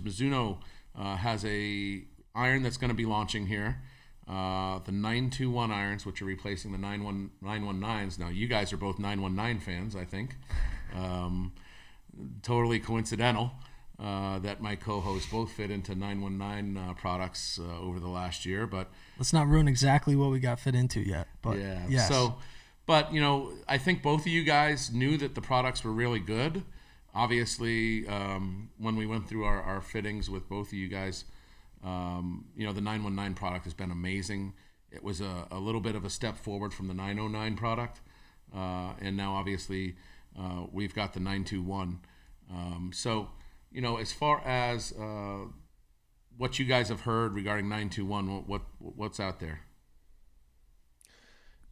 Mizuno has a iron that's going to be launching here. The 921 irons, which are replacing the 919s. Now, you guys are both 919 fans, I think. Totally coincidental that my co-hosts both fit into 919 products over the last year. But let's not ruin exactly what we got fit into yet. But yeah, yes. So, but I think both of you guys knew that the products were really good. Obviously, when we went through our fittings with both of you guys, the 919 product has been amazing. It was a little bit of a step forward from the 909 product. And now, obviously, we've got the 921. As far as what you guys have heard regarding 921, what's out there?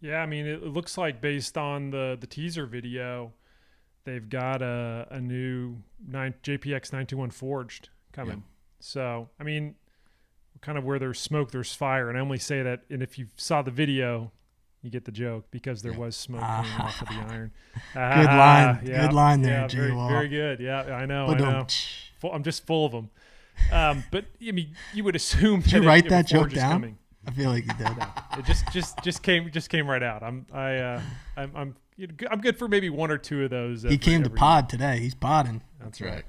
Yeah, I mean, it looks like based on the teaser video, they've got a new JPX 921 forged coming. Yeah. So, I mean, kind of where there's smoke, there's fire. And I only say that, and if you saw the video, you get the joke because there was smoke coming off of the iron. Good line. Yeah, good line there, very, very good. Yeah, I know. I'm just full of them. But I mean, you would assume did that you write that joke down? Coming. I feel like you did. No, it just came right out. I'm good for maybe one or two of those. He came to pod today. He's podding. That's right.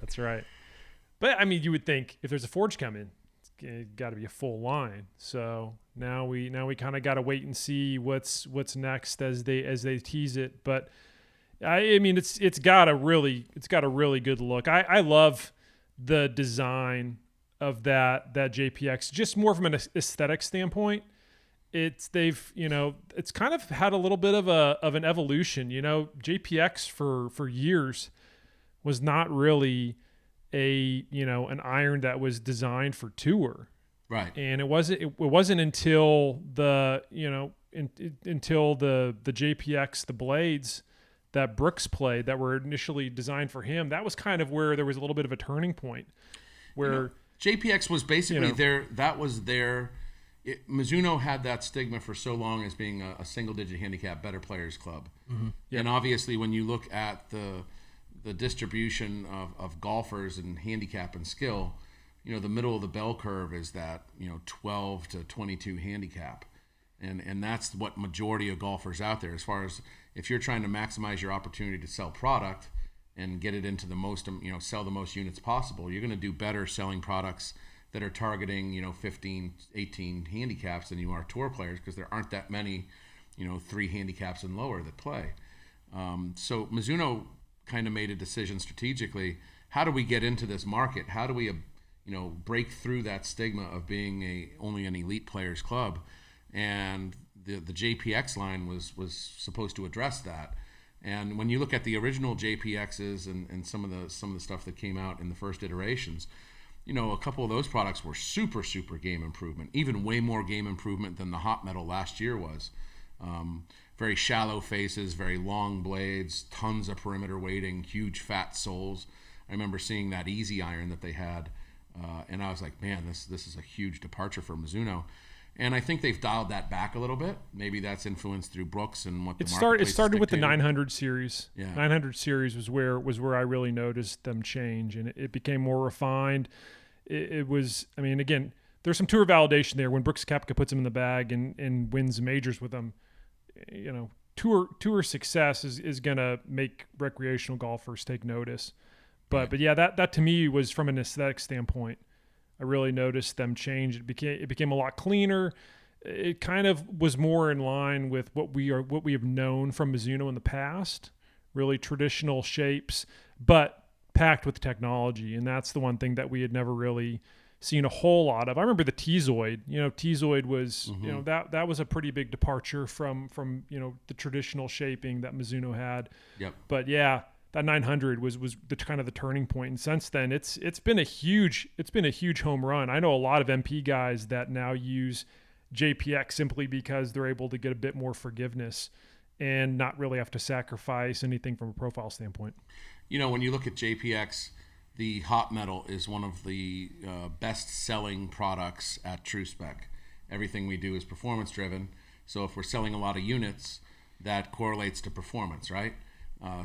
But I mean, you would think if there's a forge coming, it's got to be a full line. So now we kind of got to wait and see what's next as they tease it. But I mean, it's got a really good look. I love the design of that JPX, just more from an aesthetic standpoint. It's kind of had a little bit of an evolution. JPX for years was not really an iron that was designed for tour. Right. And it wasn't until the JPX, the blades that Brooks played that were initially designed for him, that was kind of where there was a little bit of a turning point where JPX was basically Mizuno had that stigma for so long as being a single-digit handicap better players club. Mm-hmm. Yep. And obviously when you look at the distribution of golfers and handicap and skill, the middle of the bell curve is that 12 to 22 handicap, and that's what majority of golfers out there. As far as if you're trying to maximize your opportunity to sell product and get it into the most, sell the most units possible, you're going to do better selling products that are targeting 15, 18 handicaps than you are tour players, because there aren't that many 3 handicaps and lower that play. So Mizuno kind of made a decision strategically. How do we get into this market? How do we break through that stigma of being only an elite players club? And the JPX line was supposed to address that. And when you look at the original JPXs and some of the stuff that came out in the first iterations, a couple of those products were super game improvement, even way more game improvement than the hot metal last year was. Very shallow faces, very long blades, tons of perimeter weighting, huge fat soles. I remember seeing that easy iron that they had, and I was like, man, this is a huge departure for Mizuno. And I think they've dialed that back a little bit. Maybe that's influenced through Brooks and what the marketplace It started with the dictated. 900 series. Yeah. 900 series was where I really noticed them change, and it became more refined. It was, I mean, again, there's some tour validation there when Brooks Koepka puts him in the bag and wins majors with them. Tour success is going to make recreational golfers take notice. But yeah, that to me was from an aesthetic standpoint. I really noticed them change. It became a lot cleaner. It kind of was more in line with what we have known from Mizuno in the past. Really traditional shapes, but packed with technology, and that's the one thing that we had never really seen a whole lot of. I remember the T-Zoid. T-Zoid was that was a pretty big departure from the traditional shaping that Mizuno had. Yep. But yeah, that 900 was the kind of the turning point, and since then it's been a huge home run. I know a lot of MP guys that now use JPX simply because they're able to get a bit more forgiveness and not really have to sacrifice anything from a profile standpoint. When you look at JPX, the hot metal is one of the best-selling products at Spec. Everything we do is performance-driven. So if we're selling a lot of units, that correlates to performance, right?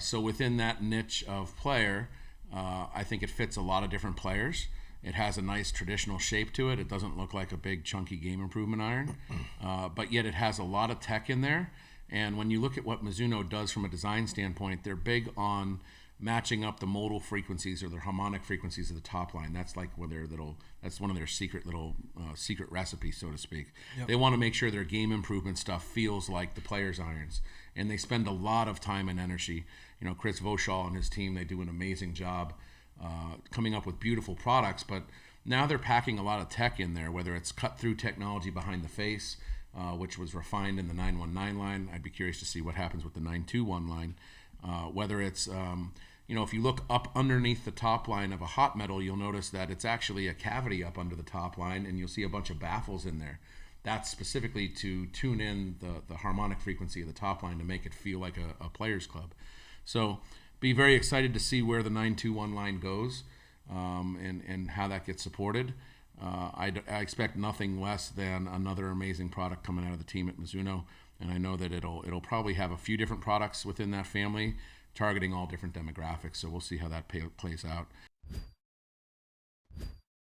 So within that niche of player, I think it fits a lot of different players. It has a nice traditional shape to it. It doesn't look like a big chunky game improvement iron, but yet it has a lot of tech in there. And when you look at what Mizuno does from a design standpoint, they're big on matching up the modal frequencies or the harmonic frequencies of the top line. That's like that's one of their secret recipes, so to speak. Yep. They want to make sure their game improvement stuff feels like the players' irons, and they spend a lot of time and energy. Chris Vauchal and his team, they do an amazing job coming up with beautiful products, but now they're packing a lot of tech in there, whether it's cut-through technology behind the face, which was refined in the 919 line. I'd be curious to see what happens with the 921 line. Whether it's, if you look up underneath the top line of a hot metal, you'll notice that it's actually a cavity up under the top line, and you'll see a bunch of baffles in there. That's specifically to tune in the harmonic frequency of the top line to make it feel like a player's club. So be very excited to see where the 921 line goes and how that gets supported. I expect nothing less than another amazing product coming out of the team at Mizuno, and I know that it'll probably have a few different products within that family targeting all different demographics, so we'll see how that plays out.